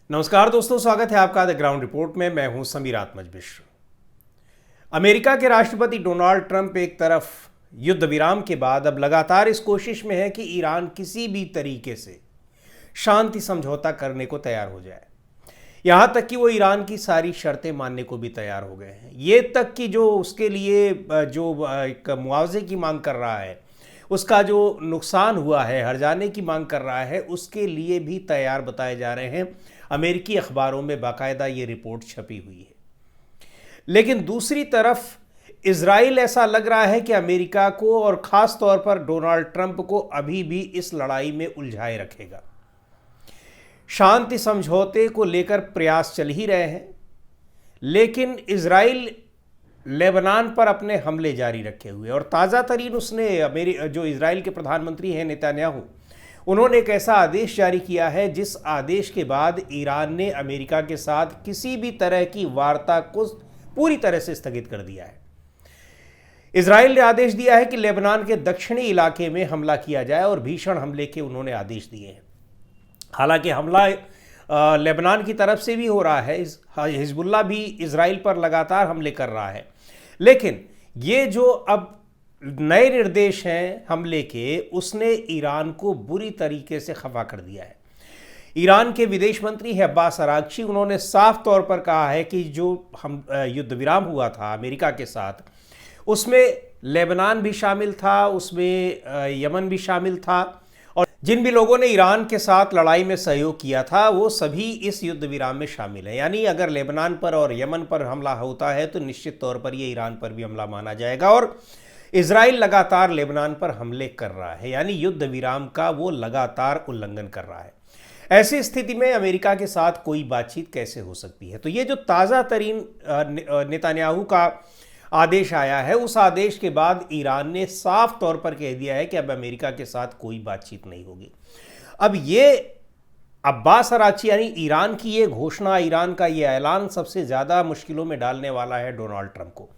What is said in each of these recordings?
नमस्कार दोस्तों, स्वागत है आपका द ग्राउंड रिपोर्ट में। मैं हूं समीर आत्मज मिश्र। अमेरिका के राष्ट्रपति डोनाल्ड ट्रंप एक तरफ युद्ध विराम के बाद अब लगातार इस कोशिश में है कि ईरान किसी भी तरीके से शांति समझौता करने को तैयार हो जाए। यहां तक कि वो ईरान की सारी शर्तें मानने को भी तैयार हो गए हैं। ये तक कि जो उसके लिए जो एक मुआवजे की मांग कर रहा है, उसका जो नुकसान हुआ है, हर्जाने की मांग कर रहा है, उसके लिए भी तैयार बताए जा रहे हैं। अमेरिकी अखबारों में बाकायदा ये रिपोर्ट छपी हुई है। लेकिन दूसरी तरफ इजराइल ऐसा लग रहा है कि अमेरिका को और ख़ास तौर पर डोनाल्ड ट्रंप को अभी भी इस लड़ाई में उलझाए रखेगा। शांति समझौते को लेकर प्रयास चल ही रहे हैं, लेकिन इजराइल लेबनान पर अपने हमले जारी रखे हुए और ताज़ा तरीन उसने जो इजराइल के प्रधानमंत्री हैं नेतन्याहू, उन्होंने एक ऐसा आदेश जारी किया है जिस आदेश के बाद ईरान ने अमेरिका के साथ किसी भी तरह की वार्ता को पूरी तरह से स्थगित कर दिया है। इजराइल ने आदेश दिया है कि लेबनान के दक्षिणी इलाके में हमला किया जाए और भीषण हमले के उन्होंने आदेश दिए हैं। हालांकि हमला लेबनान की तरफ से भी हो रहा है, हिजबुल्लाह भी इजराइल पर लगातार हमले कर रहा है, लेकिन ये जो अब नए निर्देश हैं हमले के, उसने ईरान को बुरी तरीके से खफा कर दिया है। ईरान के विदेश मंत्री है अब्बास अरागची, उन्होंने साफ तौर पर कहा है कि जो हम युद्ध विराम हुआ था अमेरिका के साथ, उसमें लेबनान भी शामिल था, उसमें यमन भी शामिल था, और जिन भी लोगों ने ईरान के साथ लड़ाई में सहयोग किया था वो सभी इस युद्ध विराम में शामिल हैं। यानी अगर लेबनान पर और यमन पर हमला होता है तो निश्चित तौर पर ये ईरान पर भी हमला माना जाएगा। और इजराइल लगातार लेबनान पर हमले कर रहा है, यानी युद्ध विराम का वो लगातार उल्लंघन कर रहा है। ऐसी स्थिति में अमेरिका के साथ कोई बातचीत कैसे हो सकती है? तो ये जो ताज़ा तरीन नेतन्याहू का आदेश आया है, उस आदेश के बाद ईरान ने साफ तौर पर कह दिया है कि अब अमेरिका के साथ कोई बातचीत नहीं होगी। अब ये अब्बास अरागची यानी ईरान की ये घोषणा, ईरान का ये ऐलान सबसे ज़्यादा मुश्किलों में डालने वाला है डोनाल्ड ट्रंप को।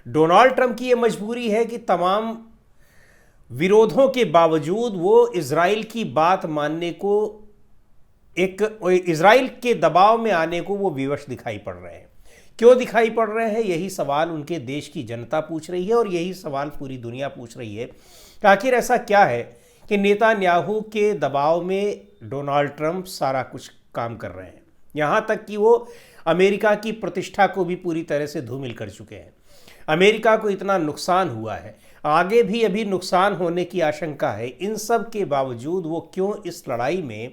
डोनाल्ड ट्रंप की ये मजबूरी है कि तमाम विरोधों के बावजूद वो इजराइल की बात मानने को, इजराइल के दबाव में आने को वो विवश दिखाई पड़ रहे हैं। क्यों दिखाई पड़ रहे हैं? यही सवाल उनके देश की जनता पूछ रही है और यही सवाल पूरी दुनिया पूछ रही है कि आखिर ऐसा क्या है कि नेतन्याहू के दबाव में डोनाल्ड ट्रंप सारा कुछ काम कर रहे हैं। यहाँ तक कि वो अमेरिका की प्रतिष्ठा को भी पूरी तरह से धूमिल कर चुके हैं। अमेरिका को इतना नुकसान हुआ है, आगे भी अभी नुकसान होने की आशंका है। इन सब के बावजूद वो क्यों इस लड़ाई में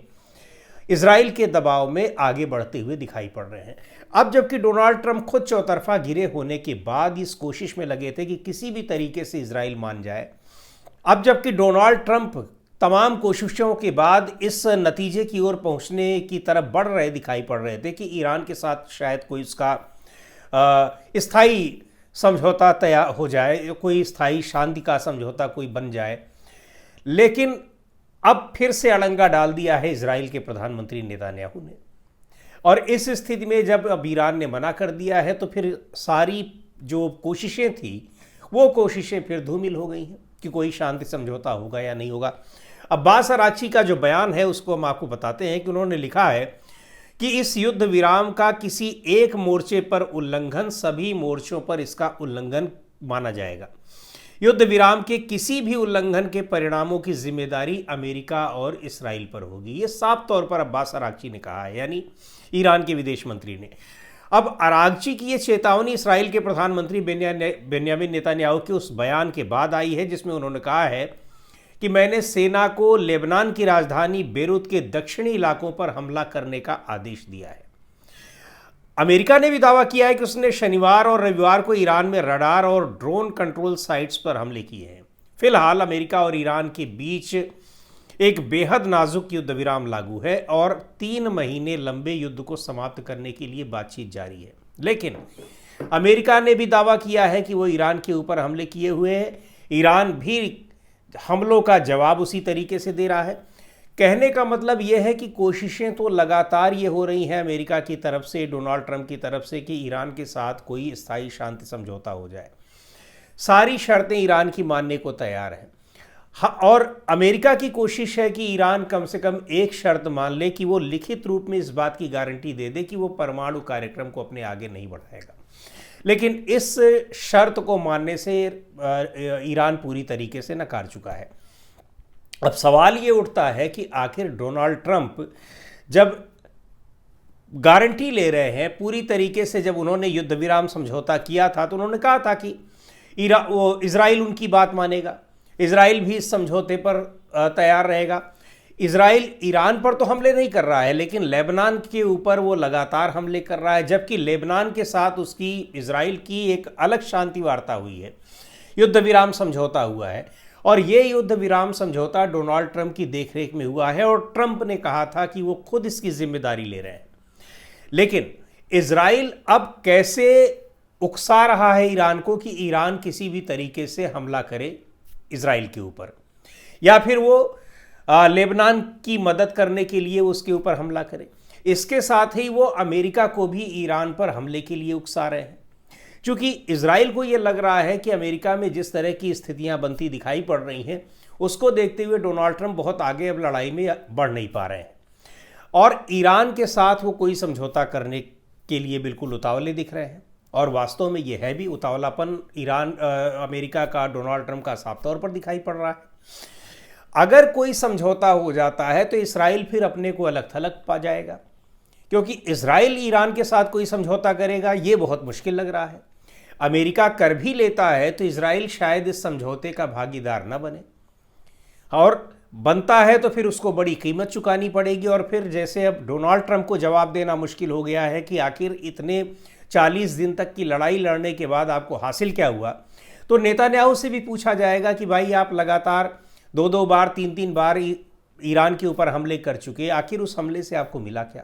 इजराइल के दबाव में आगे बढ़ते हुए दिखाई पड़ रहे हैं? अब जबकि डोनाल्ड ट्रंप खुद चौतरफा घिरे होने के बाद इस कोशिश में लगे थे कि किसी भी तरीके से इजराइल मान जाए, अब जबकि डोनाल्ड ट्रंप तमाम कोशिशों के बाद इस नतीजे की ओर पहुंचने की तरफ बढ़ रहे दिखाई पड़ रहे थे कि ईरान के साथ शायद कोई उसका स्थायी समझौता तैयार हो जाए, कोई स्थायी शांति का समझौता कोई बन जाए, लेकिन अब फिर से अड़ंगा डाल दिया है इजराइल के प्रधानमंत्री नेतन्याहू ने। और इस स्थिति में जब अब ईरान ने मना कर दिया है तो फिर सारी जो कोशिशें थी वो कोशिशें फिर धूमिल हो गई हैं कि कोई शांति समझौता होगा या नहीं होगा। अब्बास अरागची का जो बयान है उसको हम आपको बताते हैं कि उन्होंने लिखा है कि इस युद्ध विराम का किसी एक मोर्चे पर उल्लंघन सभी मोर्चों पर इसका उल्लंघन माना जाएगा। युद्ध विराम के किसी भी उल्लंघन के परिणामों की जिम्मेदारी अमेरिका और इस्राइल पर होगी। ये साफ तौर पर अब्बास अरागची ने कहा है, यानी ईरान के विदेश मंत्री ने। अब अरागची की ये चेतावनी इस्राइल के प्रधानमंत्री बेन्यामिन नेतन्याहू के उस बयान के बाद आई है जिसमें उन्होंने कहा है कि मैंने सेना को लेबनान की राजधानी बेरूत के दक्षिणी इलाकों पर हमला करने का आदेश दिया है। अमेरिका ने भी दावा किया है कि उसने शनिवार और रविवार को ईरान में रडार और ड्रोन कंट्रोल साइट्स पर हमले किए हैं। फिलहाल अमेरिका और ईरान के बीच एक बेहद नाजुक युद्ध विराम लागू है और 3 महीने लंबे युद्ध को समाप्त करने के लिए बातचीत जारी है। लेकिन अमेरिका ने भी दावा किया है कि वो ईरान के ऊपर हमले किए हुए हैं। ईरान भी हमलों का जवाब उसी तरीके से दे रहा है। कहने का मतलब यह है कि कोशिशें तो लगातार ये हो रही हैं अमेरिका की तरफ से, डोनाल्ड ट्रंप की तरफ से, कि ईरान के साथ कोई स्थायी शांति समझौता हो जाए। सारी शर्तें ईरान की मानने को तैयार हैं। हाँ, और अमेरिका की कोशिश है कि ईरान कम से कम एक शर्त मान ले कि वो लिखित रूप में इस बात की गारंटी दे दे कि वो परमाणु कार्यक्रम को अपने आगे नहीं बढ़ाएगा। लेकिन इस शर्त को मानने से ईरान पूरी तरीके से नकार चुका है। अब सवाल ये उठता है कि आखिर डोनाल्ड ट्रंप जब गारंटी ले रहे हैं पूरी तरीके से, जब उन्होंने युद्ध विराम समझौता किया था तो उन्होंने कहा था कि इजराइल उनकी बात मानेगा, इजराइल भी इस समझौते पर तैयार रहेगा। इजराइल ईरान पर तो हमले नहीं कर रहा है, लेकिन लेबनान के ऊपर वो लगातार हमले कर रहा है, जबकि लेबनान के साथ उसकी इजराइल की एक अलग शांति वार्ता हुई है, युद्ध विराम समझौता हुआ है। और ये युद्ध विराम समझौता डोनाल्ड ट्रंप की देखरेख में हुआ है और ट्रंप ने कहा था कि वो खुद इसकी जिम्मेदारी ले रहे हैं। लेकिन इजराइल अब कैसे उकसा रहा है ईरान को कि ईरान किसी भी तरीके से हमला करे इजराइल के ऊपर, या फिर वो लेबनान की मदद करने के लिए उसके ऊपर हमला करे। इसके साथ ही वो अमेरिका को भी ईरान पर हमले के लिए उकसा रहे हैं, क्योंकि इजराइल को ये लग रहा है कि अमेरिका में जिस तरह की स्थितियां बनती दिखाई पड़ रही हैं उसको देखते हुए डोनाल्ड ट्रंप बहुत आगे अब लड़ाई में बढ़ नहीं पा रहे हैं और ईरान के साथ वो कोई समझौता करने के लिए बिल्कुल उतावले दिख रहे हैं। और वास्तव में यह है भी उतावलापन अमेरिका का डोनाल्ड ट्रंप का साफ तौर पर दिखाई पड़ रहा है। अगर कोई समझौता हो जाता है तो इजराइल फिर अपने को अलग थलग पा जाएगा, क्योंकि इजराइल ईरान के साथ कोई समझौता करेगा ये बहुत मुश्किल लग रहा है। अमेरिका कर भी लेता है तो इजराइल शायद इस समझौते का भागीदार न बने, और बनता है तो फिर उसको बड़ी कीमत चुकानी पड़ेगी। और फिर जैसे अब डोनाल्ड ट्रंप को जवाब देना मुश्किल हो गया है कि आखिर इतने 40 दिन तक की लड़ाई लड़ने के बाद आपको हासिल क्या हुआ, तो नेतान्याहू से भी पूछा जाएगा कि भाई आप लगातार 2-2 बार 3-3 बार ईरान के ऊपर हमले कर चुके, आखिर उस हमले से आपको मिला क्या।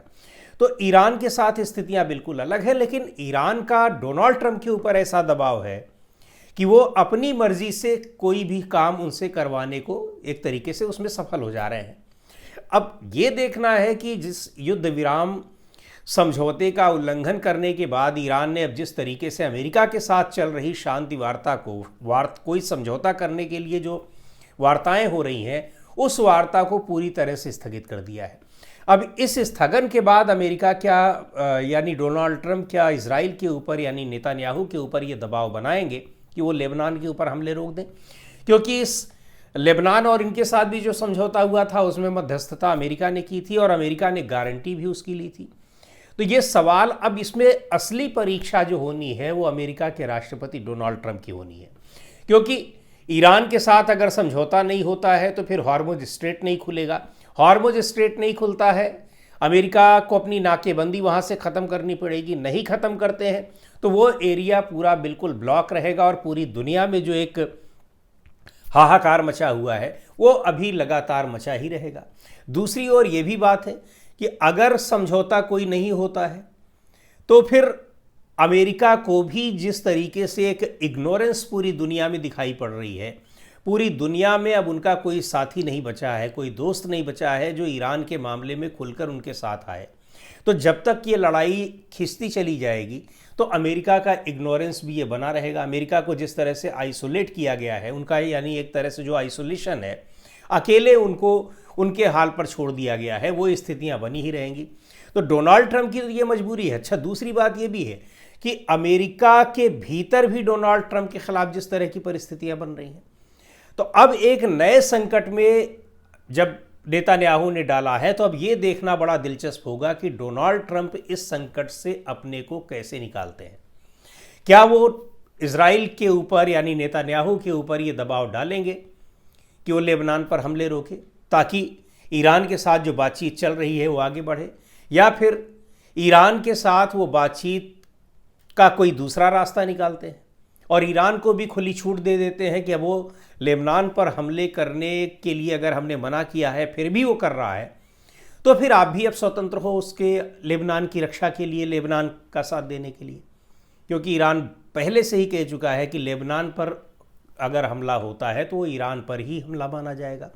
तो ईरान के साथ स्थितियां बिल्कुल अलग है, लेकिन ईरान का डोनाल्ड ट्रंप के ऊपर ऐसा दबाव है कि वो अपनी मर्जी से कोई भी काम उनसे करवाने को एक तरीके से उसमें सफल हो जा रहे हैं। अब ये देखना है कि जिस युद्ध विराम समझौते का उल्लंघन करने के बाद ईरान ने अब जिस तरीके से अमेरिका के साथ चल रही शांति वार्ता को कोई समझौता करने के लिए जो वार्ताएं हो रही हैं उस वार्ता को पूरी तरह से स्थगित कर दिया है। अब इस स्थगन के बाद अमेरिका क्या यानी डोनाल्ड ट्रंप क्या इजराइल के ऊपर यानी नेतान्याहू के ऊपर ये दबाव बनाएंगे कि वो लेबनान के ऊपर हमले रोक दें, क्योंकि इस लेबनान और इनके साथ भी जो समझौता हुआ था उसमें मध्यस्थता अमेरिका ने की थी और अमेरिका ने गारंटी भी उसकी ली थी। तो ये सवाल अब इसमें असली परीक्षा जो होनी है वो अमेरिका के राष्ट्रपति डोनाल्ड ट्रंप की होनी है, क्योंकि ईरान के साथ अगर समझौता नहीं होता है तो फिर हॉर्मुज स्ट्रेट नहीं खुलेगा। हॉर्मुज स्ट्रेट नहीं खुलता है, अमेरिका को अपनी नाकेबंदी वहाँ से ख़त्म करनी पड़ेगी। नहीं ख़त्म करते हैं तो वो एरिया पूरा बिल्कुल ब्लॉक रहेगा और पूरी दुनिया में जो एक हाहाकार मचा हुआ है वो अभी लगातार मचा ही रहेगा। दूसरी ओर ये भी बात है कि अगर समझौता कोई नहीं होता है तो फिर अमेरिका को भी जिस तरीके से एक इग्नोरेंस पूरी दुनिया में दिखाई पड़ रही है, पूरी दुनिया में अब उनका कोई साथी नहीं बचा है, कोई दोस्त नहीं बचा है जो ईरान के मामले में खुलकर उनके साथ आए। तो जब तक ये लड़ाई खिंचती चली जाएगी तो अमेरिका का इग्नोरेंस भी ये बना रहेगा। अमेरिका को जिस तरह से आइसोलेट किया गया है, उनका यानी एक तरह से जो आइसोलेशन है, अकेले उनको उनके हाल पर छोड़ दिया गया है, वो स्थितियां बनी ही रहेंगी। तो डोनाल्ड ट्रंप की तो ये मजबूरी है। अच्छा, दूसरी बात ये भी है कि अमेरिका के भीतर भी डोनाल्ड ट्रंप के खिलाफ जिस तरह की परिस्थितियां बन रही हैं, तो अब एक नए संकट में जब नेतान्याहू ने डाला है तो अब ये देखना बड़ा दिलचस्प होगा कि डोनाल्ड ट्रंप इस संकट से अपने को कैसे निकालते हैं। क्या वो इजराइल के ऊपर यानी नेतान्याहू के ऊपर ये दबाव डालेंगे कि वो लेबनान पर हमले रोके ताकि ईरान के साथ जो बातचीत चल रही है वो आगे बढ़े, या फिर ईरान के साथ वो बातचीत का कोई दूसरा रास्ता निकालते हैं और ईरान को भी खुली छूट दे देते हैं कि अब वो लेबनान पर हमले करने के लिए अगर हमने मना किया है फिर भी वो कर रहा है तो फिर आप भी अब स्वतंत्र हो उसके लेबनान की रक्षा के लिए, लेबनान का साथ देने के लिए। क्योंकि ईरान पहले से ही कह चुका है कि लेबनान पर अगर हमला होता है तो वो ईरान पर ही हमला माना जाएगा।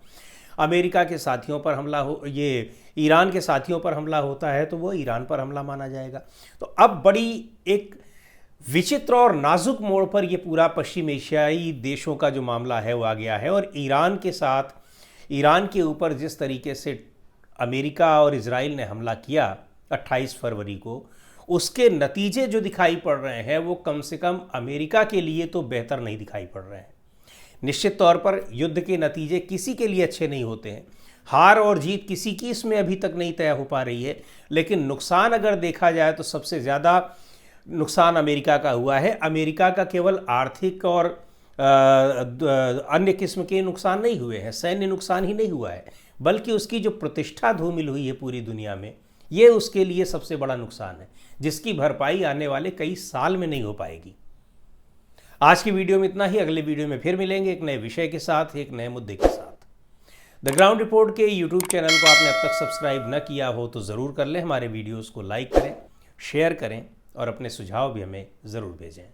अमेरिका के साथियों पर हमला ये ईरान के साथियों पर हमला होता है तो वो ईरान पर हमला माना जाएगा। तो अब बड़ी एक विचित्र और नाजुक मोड़ पर यह पूरा पश्चिम एशियाई देशों का जो मामला है वो आ गया है। और ईरान के साथ, ईरान के ऊपर जिस तरीके से अमेरिका और इजराइल ने हमला किया 28 फरवरी को, उसके नतीजे जो दिखाई पड़ रहे हैं वो कम से कम अमेरिका के लिए तो बेहतर नहीं दिखाई पड़ रहे हैं। निश्चित तौर पर युद्ध के नतीजे किसी के लिए अच्छे नहीं होते हैं, हार और जीत किसी की इसमें अभी तक नहीं तय हो पा रही है, लेकिन नुकसान अगर देखा जाए तो सबसे ज़्यादा नुकसान अमेरिका का हुआ है। अमेरिका का केवल आर्थिक और अन्य किस्म के नुकसान नहीं हुए हैं, सैन्य नुकसान ही नहीं हुआ है, बल्कि उसकी जो प्रतिष्ठा धूमिल हुई है पूरी दुनिया में, ये उसके लिए सबसे बड़ा नुकसान है, जिसकी भरपाई आने वाले कई साल में नहीं हो पाएगी। आज की वीडियो में इतना ही। अगले वीडियो में फिर मिलेंगे एक नए विषय के साथ, एक नए मुद्दे के साथ। द ग्राउंड रिपोर्ट के यूट्यूब चैनल को आपने अब तक सब्सक्राइब न किया हो तो ज़रूर कर लें। हमारे वीडियोज़ को लाइक करें, शेयर करें और अपने सुझाव भी हमें ज़रूर भेजें।